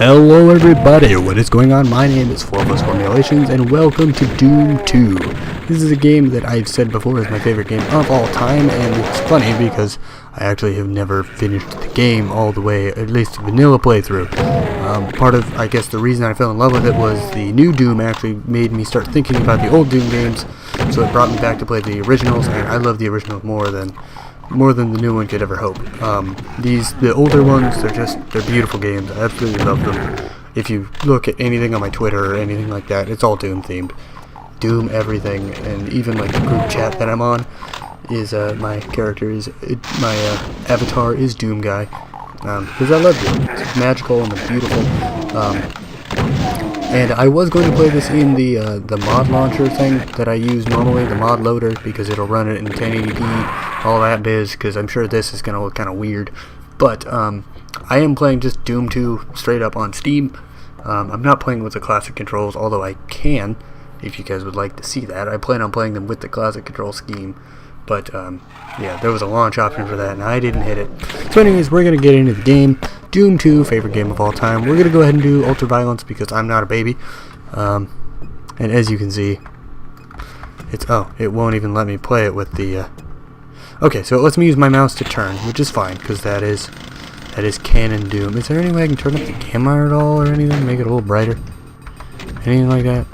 Hello everybody, what is going on? My name is Flawless Formulations and welcome to Doom 2. This is a game that I've said before is my favorite game of all time, and it's funny because I actually have never finished the game all the way, at least vanilla playthrough. Part of, I guess, the reason I fell in love with it was the new Doom actually made me start thinking about the old Doom games, so it brought me back to play the originals, and I love the originals more than the new one could ever hope. The older ones, they're beautiful games. I absolutely love them. If you look at anything on my Twitter or anything like that, it's all Doom themed. Doom everything, and even like the group chat that I'm on is my avatar is Doom Guy, because I love Doom. It's magical and it's beautiful. And I was going to play this in the mod launcher thing that I use normally, the mod loader, because it'll run it in 1080p, all that biz, because I'm sure this is going to look kind of weird. But I am playing just Doom 2 straight up on Steam. I'm not playing with the classic controls, although I can, if you guys would like to see that. I plan on playing them with the classic control scheme. But, yeah, there was a launch option for that, and I didn't hit it. So anyways, we're going to get into the game. Doom 2, favorite game of all time. We're going to go ahead and do Ultra Violence because I'm not a baby. And as you can see, it won't even let me play it with the, okay, so it lets me use my mouse to turn, which is fine, because that is canon Doom. Is there any way I can turn up the camera at all or anything? Make it a little brighter? Anything like that?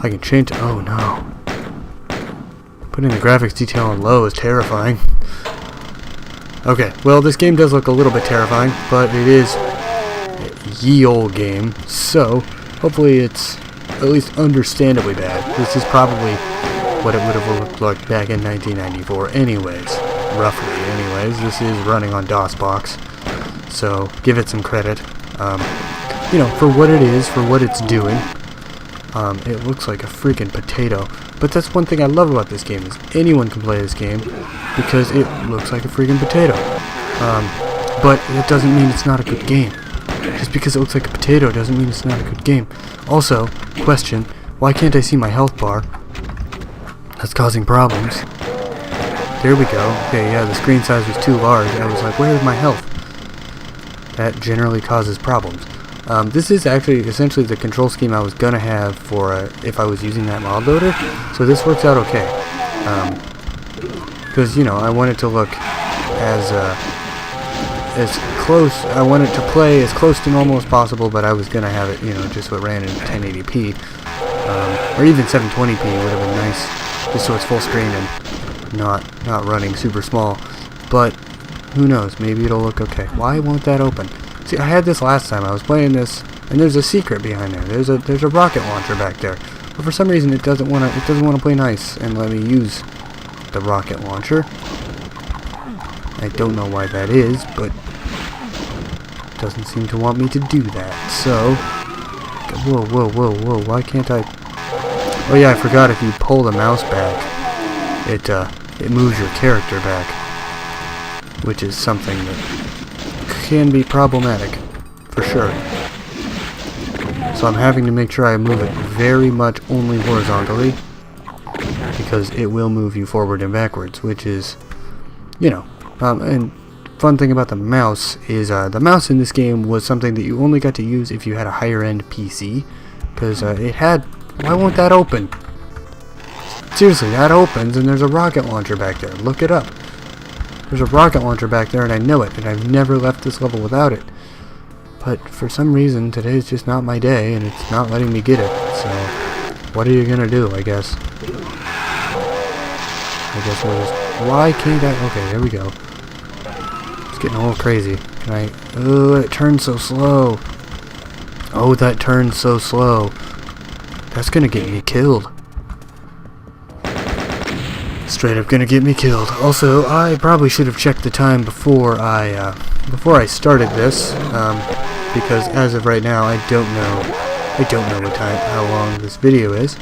I can change, oh no. Putting the graphics detail on low is terrifying. Okay, well, this game does look a little bit terrifying, but it is a ye old game, so hopefully it's at least understandably bad. This is probably what it would have looked like back in 1994 anyways, roughly anyways. This is running on DOSBox, so give it some credit. You know, for what it is, for what it's doing. It looks like a freaking potato. But that's one thing I love about this game, is anyone can play this game because it looks like a freaking potato. But that doesn't mean it's not a good game. Just because it looks like a potato doesn't mean it's not a good game. Also, question, why can't I see my health bar? That's causing problems. There we go. Okay, yeah, the screen size was too large. I was like, where's my health? That generally causes problems. This is actually essentially the control scheme I was gonna have for if I was using that mod loader, so this works out okay. Because you know, I want it to look as close. I want it to play as close to normal as possible, but I was gonna have it, you know, just so it ran in 1080p, or even 720p would have been nice, just so it's full screen and not running super small. But who knows? Maybe it'll look okay. Why won't that open? See, I had this last time. I was playing this, and there's a secret behind there. There's a rocket launcher back there, but for some reason it doesn't want to play nice and let me use the rocket launcher. I don't know why that is, but it doesn't seem to want me to do that. So, whoa! Why can't I? Oh yeah, I forgot. If you pull the mouse back, it moves your character back, which is something that can be problematic, for sure. So I'm having to make sure I move it very much only horizontally, because it will move you forward and backwards, which is, you know, and fun thing about the mouse is the mouse in this game was something that you only got to use if you had a higher end PC, because it had, why won't that open? Seriously, that opens and there's a rocket launcher back there. Look it up. There's a rocket launcher back there and I know it, and I've never left this level without it. But for some reason, today's just not my day, and it's not letting me get it. So, what are you gonna do, I guess? We'll just... Why can't I... Okay, there we go. It's getting a little crazy. Can I... Oh, it turns so slow. Oh, that turns so slow. That's gonna get me killed. Straight up gonna get me killed. Also, I probably should have checked the time before I started this, because as of right now, I don't know what time, how long this video is.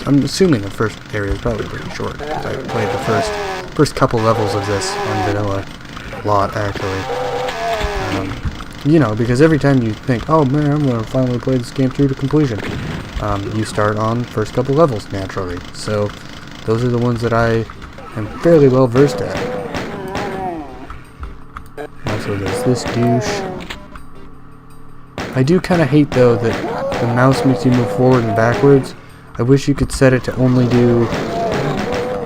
I'm assuming the first area is probably pretty short, because I played the first couple levels of this on vanilla a lot, actually. You know, because every time you think, oh man, I'm gonna finally play this game through to completion, you start on first couple levels naturally. So those are the ones that I am fairly well versed at. Also, there's this douche. I do kind of hate though that the mouse makes you move forward and backwards. I wish you could set it to only do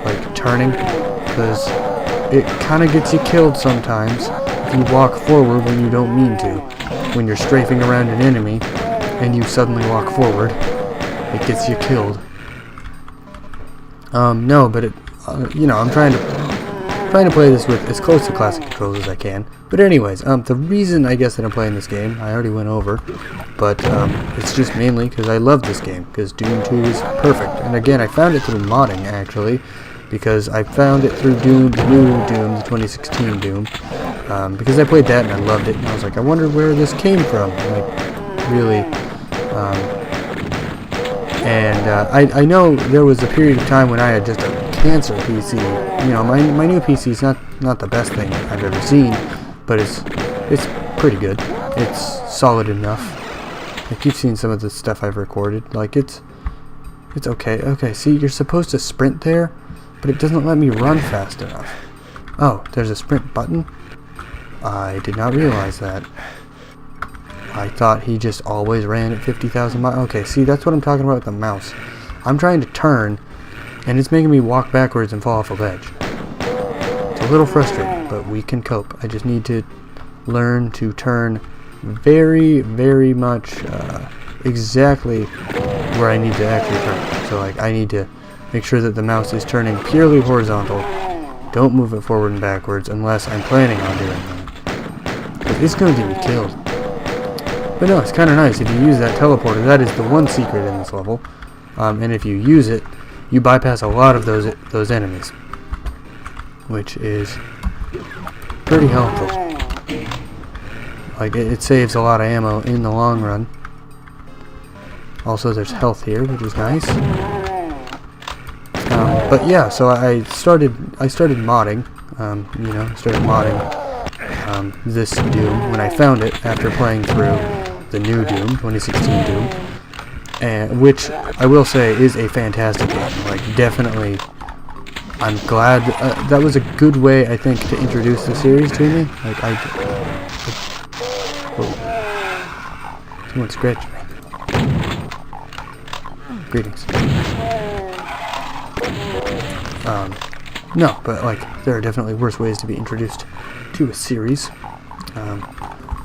like turning, because it kind of gets you killed sometimes if you walk forward when you don't mean to. When you're strafing around an enemy and you suddenly walk forward, it gets you killed. No, but it, you know, I'm trying to play this with as close to classic controls as I can. But anyways, the reason I guess that I'm playing this game, I already went over, but it's just mainly because I love this game, because Doom 2 is perfect. And again, I found it through modding, actually, because I found it through Doom, the new Doom, the 2016 Doom, because I played that and I loved it, and I was like, I wonder where this came from, like, really. I know there was a period of time when I had just a cancer PC. You know, my new PC is not the best thing I've ever seen, but it's pretty good. It's solid enough. Like, you've seen some of the stuff I've recorded. Like, it's okay. Okay, see, you're supposed to sprint there, but it doesn't let me run fast enough. Oh, there's a sprint button? I did not realize that. I thought he just always ran at 50,000 miles. Okay, see, that's what I'm talking about with the mouse. I'm trying to turn, and it's making me walk backwards and fall off a ledge. It's a little frustrating, but we can cope. I just need to learn to turn very, very much exactly where I need to actually turn. So, like, I need to make sure that the mouse is turning purely horizontal. Don't move it forward and backwards unless I'm planning on doing that. But it's going to get me killed. But no, it's kind of nice if you use that teleporter. That is the one secret in this level. And if you use it, you bypass a lot of those enemies, which is pretty helpful. Like, it saves a lot of ammo in the long run. Also, there's health here, which is nice. But yeah, so I started modding. You know, started modding this Doom when I found it after playing through the new Doom, 2016 Doom, and which I will say is a fantastic game. Like, definitely, I'm glad that was a good way, I think, to introduce the series to me. Like, whoa, someone scratched me. Greetings. No, but like, there are definitely worse ways to be introduced to a series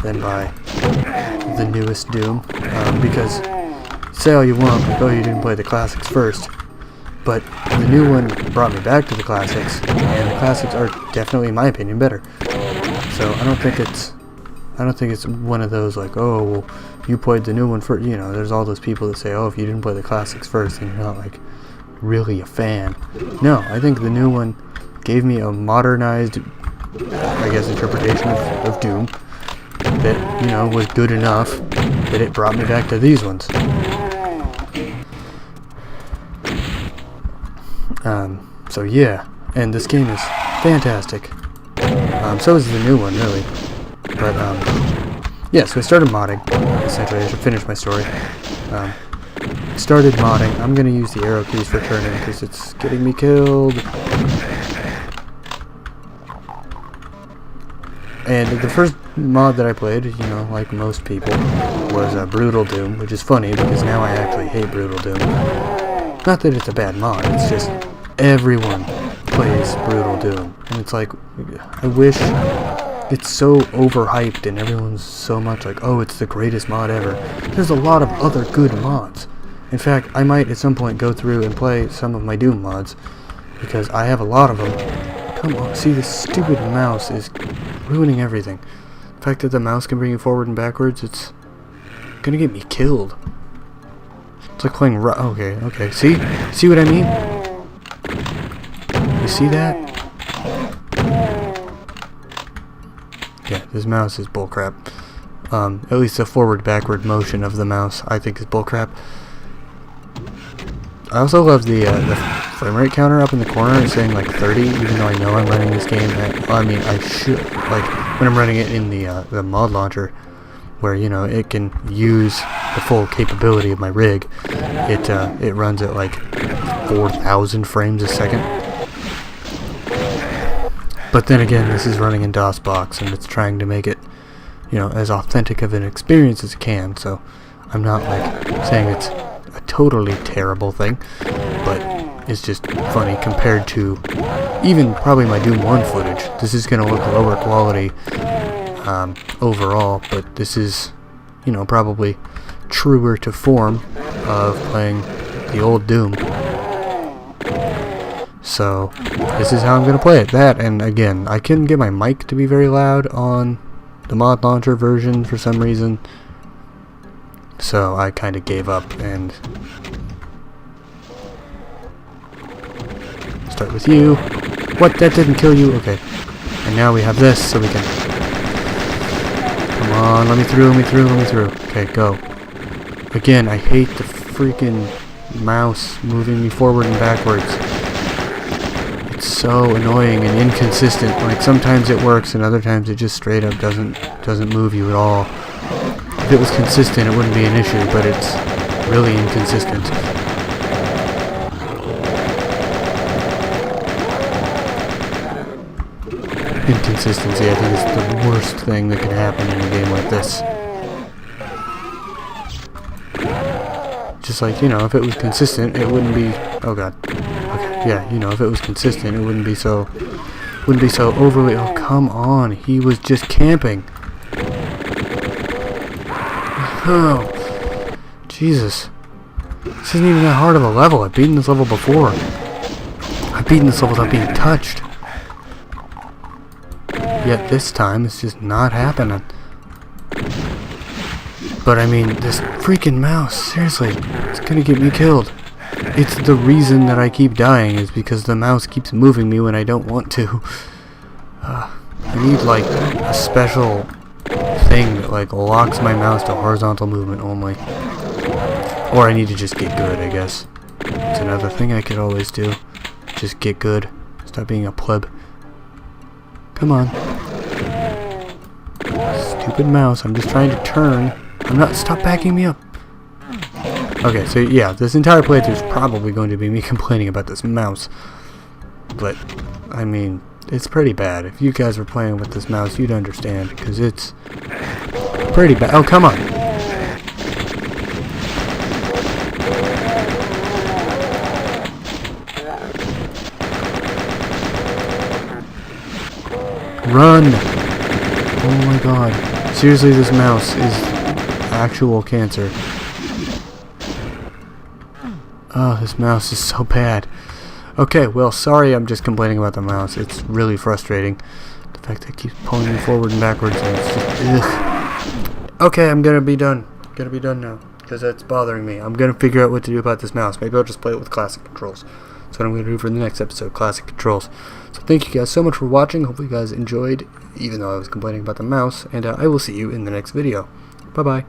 than by the newest Doom, because say all you want, like, oh, you didn't play the classics first, but the new one brought me back to the classics, and the classics are definitely, in my opinion, better. So I don't think it's one of those like, oh, well, you played the new one first. You know, there's all those people that say, oh, if you didn't play the classics first, then you're not like really a fan. No, I think the new one gave me a modernized, I guess, interpretation of Doom that, you know, was good enough that it brought me back to these ones. So yeah, and this game is fantastic. So is the new one, really. But yeah, so I started modding. Essentially, I should finish my story. Started modding. I'm gonna use the arrow keys for turning because it's getting me killed. And the first mod that I played, you know, like most people, was Brutal Doom, which is funny because now I actually hate Brutal Doom. Not that it's a bad mod, it's just everyone plays Brutal Doom. And it's like, I wish it's so overhyped and everyone's so much like, oh, it's the greatest mod ever. There's a lot of other good mods. In fact, I might at some point go through and play some of my Doom mods, because I have a lot of them. Come on, see, this stupid mouse is ruining everything. The fact that the mouse can bring you forward and backwards, it's gonna get me killed. It's like playing okay, see what I mean? You see that? Yeah, this mouse is bullcrap. At least the forward-backward motion of the mouse, I think, is bullcrap. I also love the frame rate counter up in the corner is saying like 30, even though I know I'm running this game at, well, I mean, I should, like, when I'm running it in the mod launcher, where, you know, it can use the full capability of my rig, it runs at like 4,000 frames a second. But then again, this is running in DOSBox, and it's trying to make it, you know, as authentic of an experience as it can. So I'm not like saying it's a totally terrible thing, but it's just funny compared to even probably my Doom 1 footage. This is going to look lower quality overall, but this is, you know, probably truer to form of playing the old Doom. So this is how I'm going to play it. That, and again, I couldn't get my mic to be very loud on the mod launcher version for some reason, so I kind of gave up and start with you. What? That didn't kill you? Okay. And now we have this, so we can... Come on, let me through, let me through, let me through. Okay, go. Again, I hate the freaking mouse moving me forward and backwards. It's so annoying and inconsistent. Like, sometimes it works and other times it just straight up doesn't move you at all. If it was consistent, it wouldn't be an issue, but it's really inconsistent. Inconsistency, I think, is the worst thing that can happen in a game like this. Just like, you know, if it was consistent, it wouldn't be... Oh god. Okay, yeah, you know, if it was consistent, it wouldn't be so overly... Oh, come on, he was just camping. Oh, Jesus. This isn't even that hard of a level. I've beaten this level before. I've beaten this level without being touched. Yet this time, it's just not happening. But I mean, this freaking mouse, seriously, it's gonna get me killed. It's the reason that I keep dying, is because the mouse keeps moving me when I don't want to. I need, like, a special thing that, like, locks my mouse to horizontal movement only. Or I need to just get good, I guess. It's another thing I could always do. Just get good. Stop being a pleb. Come on. Stupid mouse, I'm just trying to turn. I'm not... Stop backing me up. Okay, so yeah, this entire playthrough is probably going to be me complaining about this mouse. But, I mean, it's pretty bad. If you guys were playing with this mouse, you'd understand, because it's pretty bad. Oh, come on. Run! Oh my god. Seriously, this mouse is actual cancer. Oh, this mouse is so bad. Okay, well, sorry I'm just complaining about the mouse. It's really frustrating. The fact that it keeps pulling me forward and backwards, and it's just... Ugh. Okay, I'm gonna be done. Gonna be done now, because that's bothering me. I'm gonna figure out what to do about this mouse. Maybe I'll just play it with classic controls. That's what I'm gonna do for the next episode, classic controls. So thank you guys so much for watching. Hopefully you guys enjoyed, even though I was complaining about the mouse, and I will see you in the next video. Bye-bye.